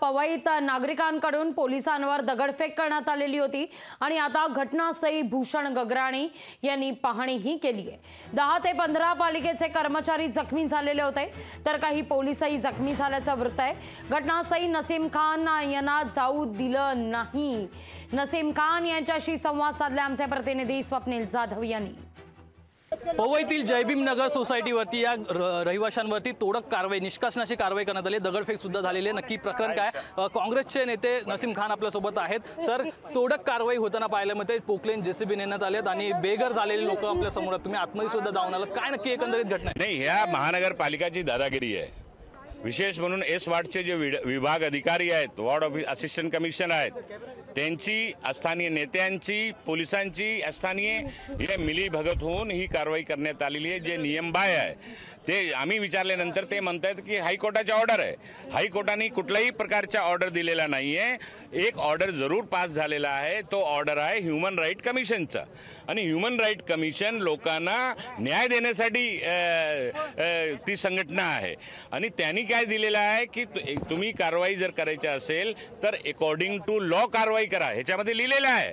पवईत नागरिकांकडून पोलिसांवर दगडफेक करण्यात आलेली होती आणि आता घटनास्थळी भूषण गगराणी यांनी पाहणीही केली आहे। 10 ते 15 पालिकेचे कर्मचारी जखमी झालेले होते, तर काही पोलिसही जखमी झाल्याचं वृत्त आहे। घटनास्थळी नसीम खान यांना जाऊ दिलं नाही। नसीम खान यांच्याशी संवाद साधले आमचे प्रतिनिधी स्वप्नील जाधव यांनी। पवईतील जयभीम नगर सोसायटीवरती या रहिवाशांवरती तोडक कारवाई, निष्कासनाची कारवाई करण्यात आली। दगडफेक सुद्धा झालेली आहे। नक्की प्रकरण काय? काँग्रेसचे नेते नसीम खान आपल्या सोबत आहेत। सर, तोडक कारवाई होताना पाहायला मिळते, पोकलेन जेसीबी नेण्यात आलेत आणि बेघर झालेले लोक आपल्या समोर आहेत। तुम्ही आतमध्ये सुद्धा जाऊन आलात, काय नक्की एकंदरीत घटना आहे? नाही, ह्या महानगरपालिकाची दादागिरी आहे। विशेष म्हणून एस वार्डचे जे विभाग अधिकारी आहेत, वार्ड ऑफिस असिस्टंट कमिशनर आहेत, त्यांची, स्थानीय नेत्यांची, पोलिसांची स्थानीय हे मिलीभगत होऊन ही कारवाई करण्यात आलेली आहे। जे नियमबाह्य आहे ते आम्ही विचारल्यानंतर ते म्हणतात की हायकोर्टाची ऑर्डर आहे। हायकोर्टाने कुठल्याही प्रकारचा ऑर्डर दिलेला नाहीये। एक ऑर्डर जरूर पास झालेला आहे, तो ऑर्डर आहे ह्युमन राईट कमिशनचा, आणि ह्युमन राईट कमिशन लोकांना न्याय देण्यासाठी ती संघटना आहे। आणि त्यांनी काय दिलेलं आहे की तुम्ही कारवाई जर करायची असेल तर अकॉर्डिंग टू लॉ कारवाई करा, ह्याच्यामध्ये लिहिलेलं आहे।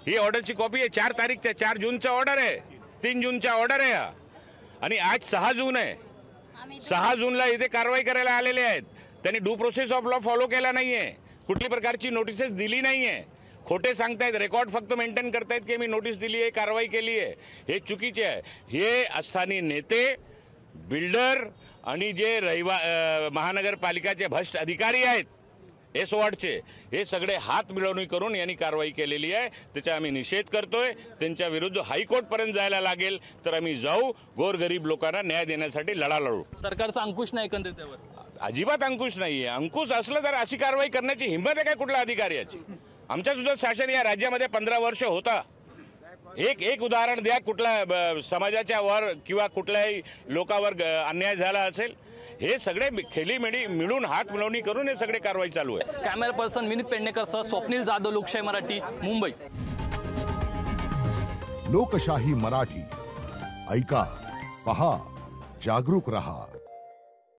ही ऑर्डरची कॉपी आहे, 4 तारीखच्या, 4 जूनचा ऑर्डर आहे, 3 जूनचा ऑर्डर आहे हा, आणि आज 6 जून आहे। 6 जूनला इथे कारवाई करायला आलेले आहेत। त्यांनी due process of law follow केला नाहीये, कुठली प्रकारची नोटिसेस दिली नाहीये, खोटे सांगतायत, रेकॉर्ड फक्त मेंटेन करतायत की मी नोटीस दिली आहे, कारवाई केली आहे। हे चुकीचे आहे। हे स्थानिक नेते, बिल्डर आणि जे महानगरपालिकाचे भ्रष्ट अधिकारी आहेत एस वार्डचे, हे सगळे हात मिळवणी करून यांनी कारवाई केलेली आहे। त्याचा आम्ही निषेध करतोय। त्यांच्या विरुद्ध हायकोर्टपर्यंत जायला लागेल तर आम्ही जाऊ, गोरगरीब लोकांना न्याय देण्यासाठी लढा लढू। सरकारचा अंकुश नाही एकंदरीत त्यावर? अजिबात अंकुश नाहीये। अंकुश असलं तर अशी कारवाई करण्याची हिंमत आहे काय कुठल्या अधिकाऱ्याची? आमच्या सुद्धा शासन या राज्यामध्ये 15 वर्ष होता। एक उदाहरण द्या, कुठल्या समाजाच्या वर किंवा कुठल्याही लोकांवर अन्याय झाला असेल? हे सगळे खेळीमेळी मिळून हात मिळवणी करून हे सगळे कारवाई चालू आहे। कॅमेरा पर्सन विनीत पेडणेकर सह स्वप्नील जाधव, लोकशाही मराठी, मुंबई। लोकशाही मराठी, ऐका, पहा, जागरूक रहा।